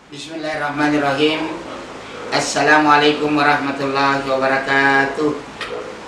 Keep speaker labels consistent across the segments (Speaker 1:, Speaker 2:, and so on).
Speaker 1: Bismillahirrahmanirrahim. Assalamualaikum warahmatullahi wabarakatuh.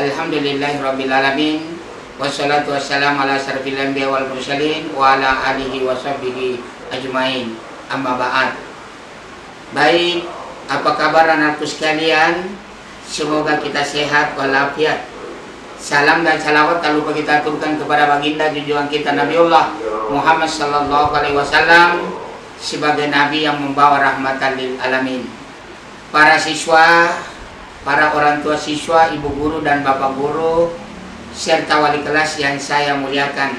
Speaker 1: Alhamdulillahirrabbilalamin. Wassalatu wassalamu ala asyrafil anbiya wal mursalin wa ala alihi wa sahbihi ajmain. Amma ba'd. Baik, apa kabar anakku sekalian? Semoga kita sehat walafiat. Salam dan salawat tak lupa kita aturkan kepada baginda junjungan kita Nabiullah Muhammad sallallahu alaihi wasallam sebagai nabi yang membawa rahmatan lil alamin. Para siswa, para orang tua siswa, ibu guru dan bapak guru serta wali kelas yang saya muliakan.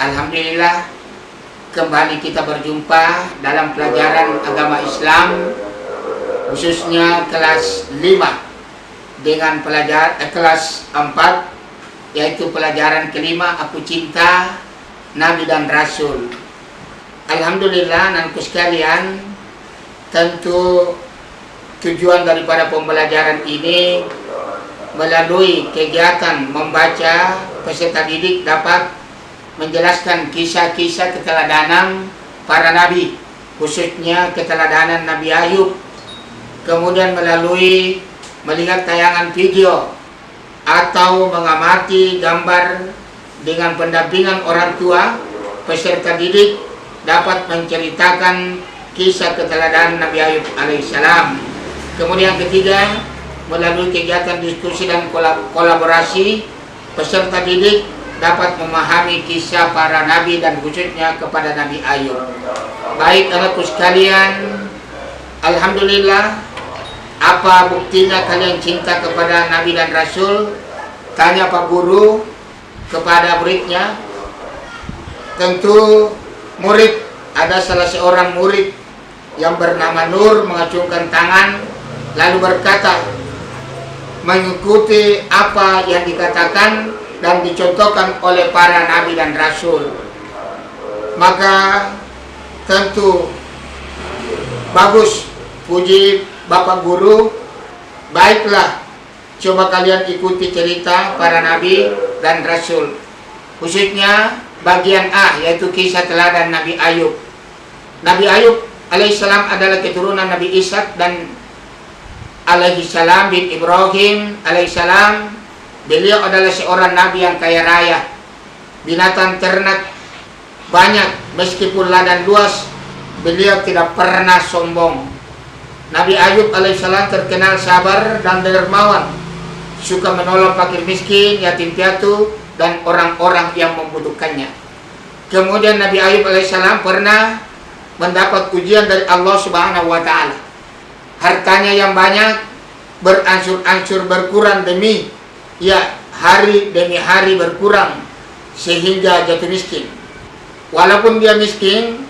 Speaker 1: Alhamdulillah kembali kita berjumpa dalam pelajaran agama Islam, khususnya kelas 5 dengan kelas 4, yaitu pelajaran kelima, Aku Cinta Nabi dan Rasul. Alhamdulillah anakku sekalian, tentu tujuan daripada pembelajaran ini melalui kegiatan membaca, peserta didik dapat menjelaskan kisah-kisah keteladanan para nabi, khususnya keteladanan Nabi Ayub. Kemudian melalui melihat tayangan video atau mengamati gambar dengan pendampingan orang tua, peserta didik dapat menceritakan kisah keteladanan Nabi Ayub alaihissalam. Kemudian ketiga, melalui kegiatan diskusi dan kolaborasi, peserta didik dapat memahami kisah para nabi dan khususnya kepada Nabi Ayub. Baik anakku sekalian, alhamdulillah, apa buktinya kalian cinta kepada Nabi dan Rasul? Tanya Pak Guru kepada muridnya. Tentu murid, ada salah seorang murid yang bernama Nur mengacungkan tangan lalu berkata, mengikuti apa yang dikatakan dan dicontohkan oleh para nabi dan rasul. Maka tentu bagus, puji Bapak Guru. Baiklah, coba kalian ikuti cerita para nabi dan rasul, khususnya bagian A, yaitu kisah teladan Nabi Ayub. Nabi Ayub alaihissalam adalah keturunan Nabi Ishak dan alaihissalam bin Ibrahim alaihissalam. Beliau adalah seorang nabi yang kaya raya, binatang ternak banyak, meskipun ladang luas, beliau tidak pernah sombong. Nabi Ayub alaihissalam terkenal sabar dan dermawan, suka menolong fakir miskin, yatim piatu, dan orang-orang yang membutuhkannya. Kemudian Nabi Ayub alaihissalam pernah mendapat ujian dari Allah Subhanahu wa ta'ala. Hartanya yang banyak berangsur-angsur berkurang hari demi hari berkurang sehingga jatuh miskin. Walaupun dia miskin,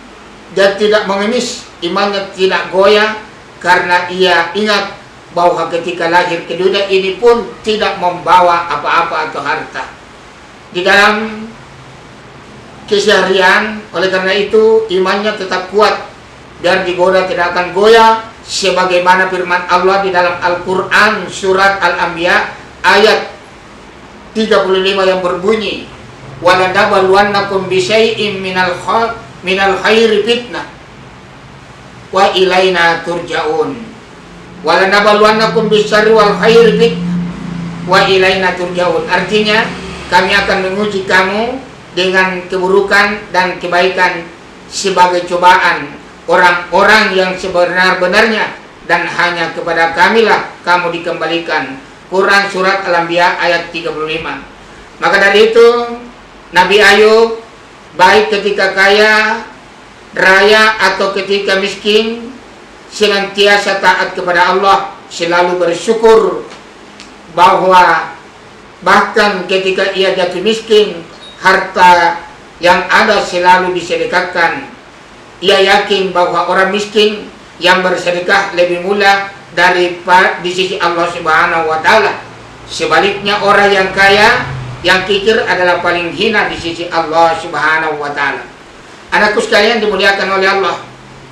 Speaker 1: dia tidak mengemis, imannya tidak goyah, karena ia ingat bahwa ketika lahir ke dunia ini pun tidak membawa apa-apa atau harta di dalam keseharian. Oleh karena itu imannya tetap kuat dan digoda tidak akan goyah, sebagaimana firman Allah di dalam Al-Quran surat Al-Anbiya ayat 35 yang berbunyi, walanabluwannakum bisyai'im minal khairi fitnah wa ilaina turja'un. Walanabluwannakum bisyarri wal khairi fitnah wa ilaina turja'un. Artinya, kami akan menguji kamu dengan keburukan dan kebaikan sebagai cobaan orang-orang yang sebenar-benarnya, dan hanya kepada kamilah kamu dikembalikan. Quran surat Al-Anbiya ayat 35. Maka dari itu Nabi Ayub, baik ketika kaya raya atau ketika miskin, senantiasa taat kepada Allah, selalu bersyukur bahwa bahkan ketika ia jatuh miskin, harta yang ada selalu disedekahkan. Ia yakin bahwa orang miskin yang bersedekah lebih mulia di sisi Allah Subhanahu wa ta'ala. Sebaliknya orang yang kaya, yang kikir adalah paling hina di sisi Allah Subhanahu wa ta'ala. Anakku sekalian dimuliakan oleh Allah.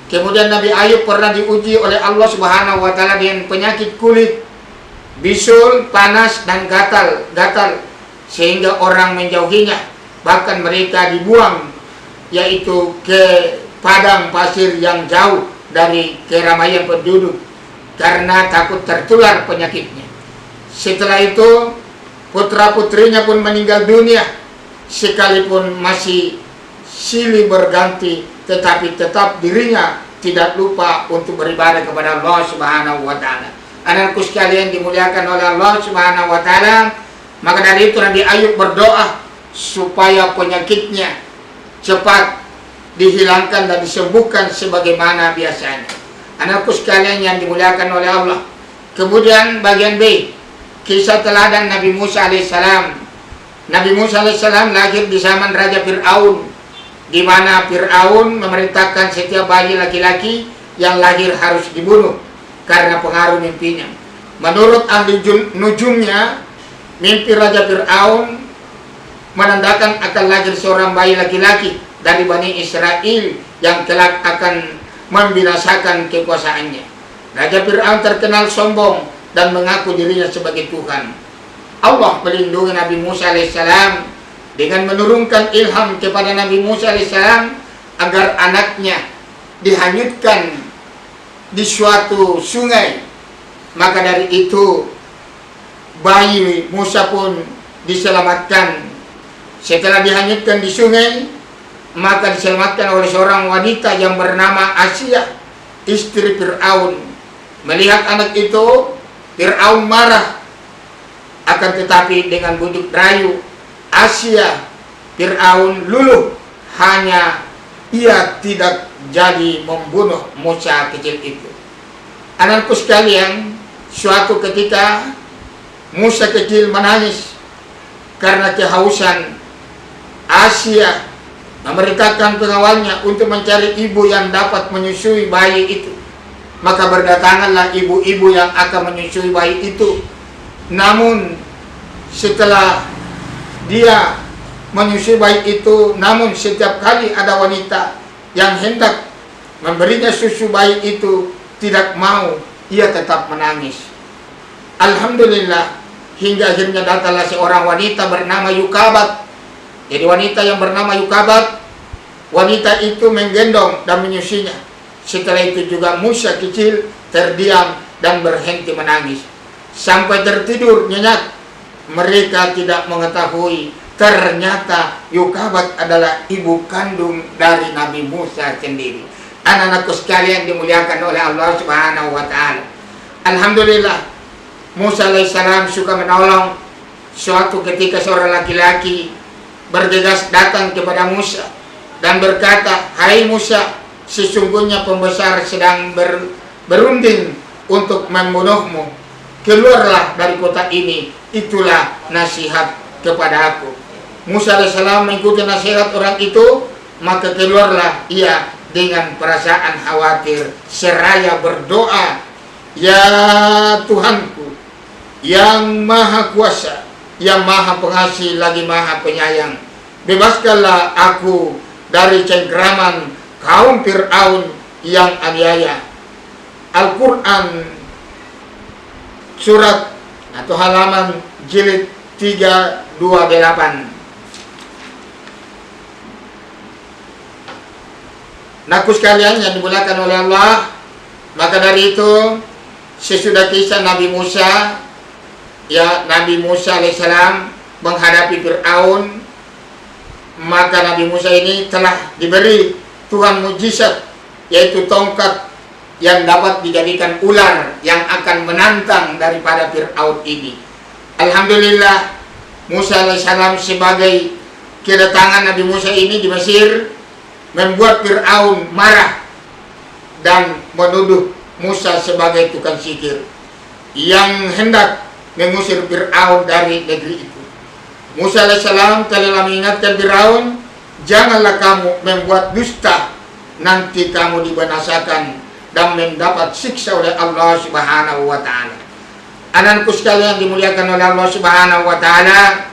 Speaker 1: Kemudian Nabi Ayub pernah diuji oleh Allah Subhanahu wa ta'ala dengan penyakit kulit, bisul, panas, dan gatal. sehingga orang menjauhinya, bahkan mereka dibuang yaitu ke padang pasir yang jauh dari keramaian penduduk karena takut tertular penyakitnya. Setelah itu putra-putrinya pun meninggal dunia, sekalipun masih silih berganti, tetapi tetap dirinya tidak lupa untuk beribadah kepada Allah Subhanahu wa Ta'ala. Anakku sekalian dimuliakan oleh Allah Subhanahu wa Ta'ala, maka dari itu Nabi Ayub berdoa supaya penyakitnya cepat dihilangkan dan disembuhkan sebagaimana biasanya. Anakku sekalian yang dimuliakan oleh Allah. Kemudian bagian B, kisah teladan Nabi Musa alaihissalam. Nabi Musa alaihissalam lahir di zaman Raja Fir'aun, di mana Fir'aun memerintahkan setiap bayi laki-laki yang lahir harus dibunuh karena pengaruh mimpinya. Menurut ahli nujumnya, mimpi Raja Fir'aun menandakan akan lahir seorang bayi laki-laki dari Bani Israel yang kelak akan membinasakan kekuasaannya. Raja Fir'aun terkenal sombong dan mengaku dirinya sebagai Tuhan. Allah melindungi Nabi Musa alaihissalam dengan menurunkan ilham kepada Nabi Musa alaihissalam agar anaknya dihanyutkan di suatu sungai. Maka dari itu bayi Musa pun diselamatkan. Setelah dihanyutkan di sungai, maka diselamatkan oleh seorang wanita yang bernama Asia, istri Fir'aun. Melihat anak itu, Fir'aun marah. Akan tetapi dengan bujuk rayu Asia, Fir'aun luluh, hanya ia tidak jadi membunuh Musa kecil itu. Anakku sekalian, suatu ketika Musa kecil menangis karena kehausan. Asia memerintahkan pengawalnya untuk mencari ibu yang dapat menyusui bayi itu. Maka berdatanganlah ibu-ibu yang akan menyusui bayi itu. Namun setelah dia menyusui bayi itu, namun setiap kali ada wanita yang hendak memberinya susu bayi itu tidak mau, ia tetap menangis. Alhamdulillah, hingga akhirnya datanglah seorang wanita bernama Yukabat. Jadi wanita yang bernama Yukabat, wanita itu menggendong dan menyusuinya. Setelah itu juga Musa kecil terdiam dan berhenti menangis sampai tertidur nyenyak. Mereka tidak mengetahui ternyata Yukabat adalah ibu kandung dari Nabi Musa sendiri. Anak-anakku sekalian dimuliakan oleh Allah Subhanahu wa Ta'ala. Alhamdulillah, Musa alaihissalam suka menolong. Suatu ketika seorang laki-laki bergegas datang kepada Musa dan berkata, "Hai Musa, sesungguhnya pembesar sedang berunding untuk membunuhmu. Keluarlah dari kota ini, itulah nasihat kepada aku." Musa alaihissalam mengikuti nasihat orang itu, maka keluarlah ia dengan perasaan khawatir seraya berdoa, "Ya Tuhanku yang maha kuasa, yang maha pengasih lagi maha penyayang, bebaskanlah aku dari cengkraman kaum Fir'aun yang aniaya." Al-Quran surat atau halaman jilid 328. Naku sekalian yang dimuliakan oleh Allah, maka dari itu sesudah kisah Nabi Musa, ya Nabi Musa alaihissalam menghadapi Fir'aun, maka Nabi Musa ini telah diberi Tuhan mujizat, yaitu tongkat yang dapat dijadikan ular yang akan menantang daripada Fir'aun ini. Alhamdulillah, Musa alaihissalam sebagai kedatangan Nabi Musa ini di Mesir membuat Fir'aun marah dan menuduh Musa sebagai tukang sihir yang hendak mengusir Fir'aun dari negeri itu. Musa alaihissalam telah mengingatkan Fir'aun, "Janganlah kamu membuat dusta, nanti kamu dibinasakan dan mendapat siksa oleh Allah Subhanahu wa Ta'ala." Anakku sekalian dimuliakan oleh Allah Subhanahu wa Ta'ala.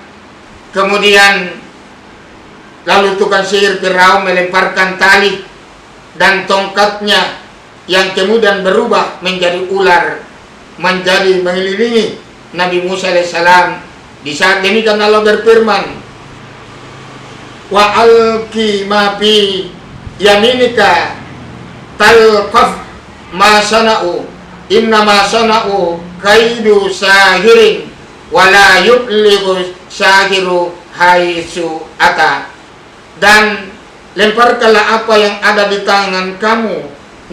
Speaker 1: Kemudian lalu tukang sihir Fir'aun melemparkan tali dan tongkatnya yang kemudian berubah menjadi ular, menjadi mengelilingi Nabi Musa alaihissalam Di saat demikian Allah berfirman, wa alqi ma fi yaminika talqaf ma sana'u inna ma sana'u kaidu sahirin wala yuflihu sahiru haitsu ata. Dan lemparkanlah apa yang ada di tangan kamu,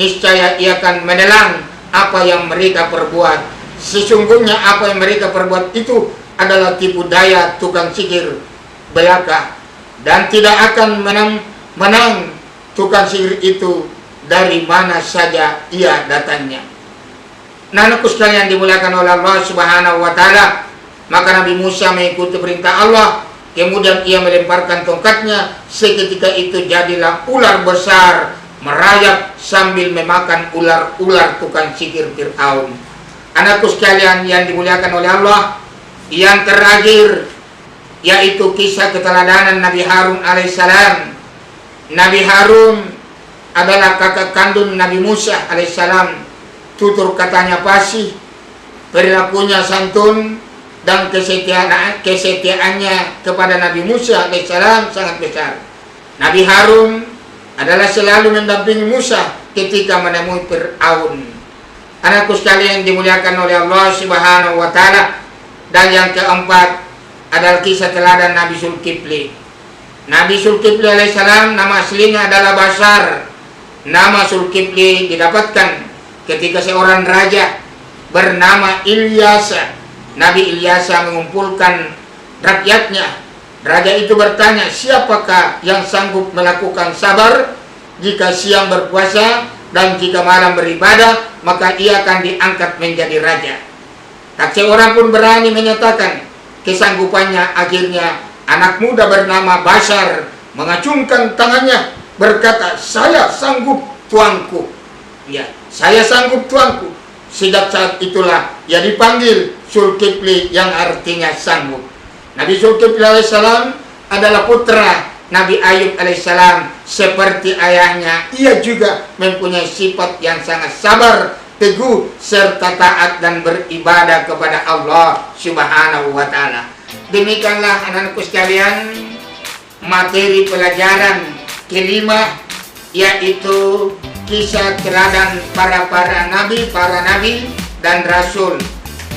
Speaker 1: niscaya ia akan menelan apa yang mereka perbuat. Sesungguhnya apa yang mereka perbuat itu adalah tipu daya tukang sihir belaka, dan tidak akan menang tukang sihir itu dari mana saja ia datangnya. Nah, anakku sekalian dimuliakan oleh Allah Subhanahu wa taala, maka Nabi Musa mengikuti perintah Allah. Kemudian ia melemparkan tongkatnya. Seketika itu jadilah ular besar merayap sambil memakan ular-ular tukang sihir Fir'aun. Anakku sekalian yang dimuliakan oleh Allah, yang terakhir yaitu kisah keteladanan Nabi Harun alaihissalam. Nabi Harun adalah kakak kandung Nabi Musa alaihissalam. Tutur katanya fasih, perilakunya santun, dan kesetiaannya kepada Nabi Musa alaihissalam sangat besar. Nabi Harun adalah selalu mendampingi Musa ketika menemui Fir'aun. Anakku sekalian dimuliakan oleh Allah Subhanahu wa taala. Dan yang keempat adalah kisah teladan Nabi Zulkifli. Nabi Zulkifli alaihissalam nama aslinya adalah Bashar. Nama Zulkifli didapatkan ketika seorang raja bernama Ilyasa. Nabi Ilyasa mengumpulkan rakyatnya. Raja itu bertanya, siapakah yang sanggup melakukan sabar jika siang berpuasa dan jika malam beribadah, maka ia akan diangkat menjadi raja. Tak seorang pun berani menyatakan kesanggupannya. Akhirnya anak muda bernama Bashar mengacungkan tangannya, berkata, saya sanggup tuanku. Ya, saya sanggup tuanku. Sejak saat itulah ia dipanggil Zulkifli, yang artinya sanggup. Nabi Zulkifli alaihissalam adalah putra Nabi Ayub alaihissalam. Seperti ayahnya, ia juga mempunyai sifat yang sangat sabar, teguh, serta taat dan beribadah kepada Allah Subhanahu wa taala. Demikianlah anak-anakku sekalian materi pelajaran kelima, yaitu kisah teladan para nabi dan rasul.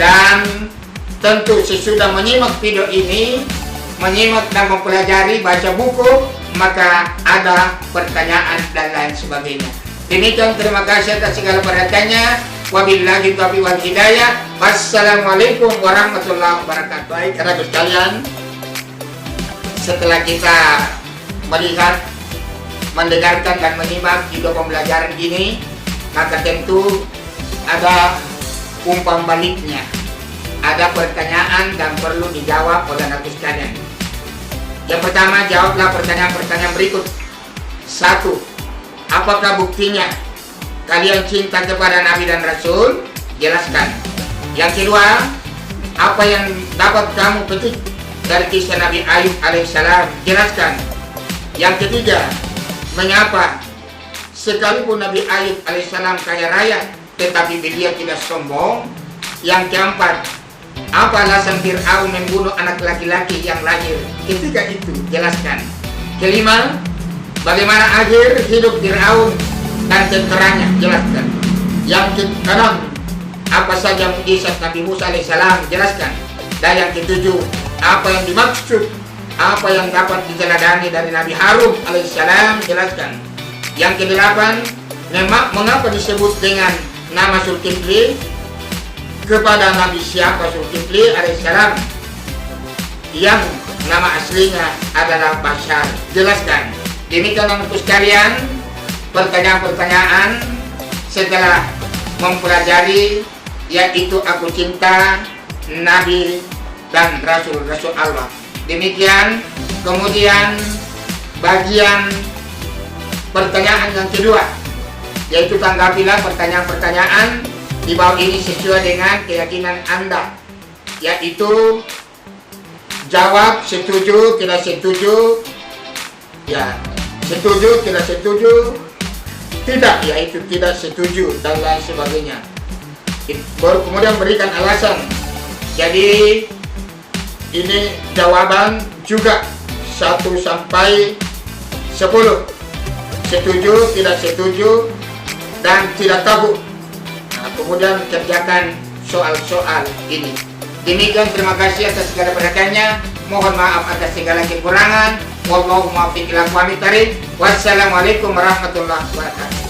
Speaker 1: Dan tentu sesudah menyimak video ini, menyimak dan mempelajari, baca buku, maka ada pertanyaan dan lain sebagainya. Demikian, terima kasih atas segala perhatiannya. Wabillahi taufiq wal hidayah. Wassalamualaikum warahmatullahi wabarakatuh. Baik, anak-anak sekalian, setelah kita melihat, mendengarkan dan menyimak video pembelajaran ini, maka tentu ada umpan baliknya. Ada pertanyaan dan perlu dijawab oleh anak sekalian. Yang pertama, jawablah pertanyaan-pertanyaan berikut. 1. Apakah buktinya kalian cinta kepada Nabi dan Rasul? Jelaskan. Yang kedua, apa yang dapat kamu petik dari kisah Nabi Ayub alaihissalam? Jelaskan. Yang ketiga, mengapa sekalipun Nabi Ayub alaihissalam kaya raya, tetapi beliau tidak sombong? Yang keempat, apa alasan Fir'aun membunuh anak laki-laki yang lahir ketika itu? Jelaskan. Kelima, bagaimana akhir hidup Fir'aun dan tentaranya? Jelaskan. Yang keenam, apa saja mukjizat Nabi Musa alaihissalam? Jelaskan. Dan yang ketujuh, apa yang dimaksud, apa yang dapat diteladani dari Nabi Harun alaihissalam? Jelaskan. Yang kedelapan, mengapa disebut dengan nama Zulkifli? Kepada Nabi siapa Zulkifli alaihissalam yang nama aslinya adalah Bashar? Jelaskan. Demikian anakku sekalian, pertanyaan-pertanyaan setelah mempelajari, yaitu aku cinta Nabi dan Rasul-Rasul Allah. Demikian. Kemudian bagian pertanyaan yang kedua, yaitu tanggapilah pertanyaan-pertanyaan di bawah ini sesuai dengan keyakinan Anda, yaitu jawab setuju, tidak setuju, ya setuju, tidak setuju, tidak, yaitu tidak setuju, dan lain sebagainya. Baru kemudian berikan alasan. Jadi ini jawaban juga 1 sampai 10. Setuju, tidak setuju, dan tidak tahu. Nah, kemudian kerjakan soal-soal ini. Demikian, terima kasih atas segala perhatiannya. Mohon maaf atas segala kekurangan. Wallahu muwaffiq ila aqwamit thoriq. Wassalamualaikum warahmatullahi wabarakatuh.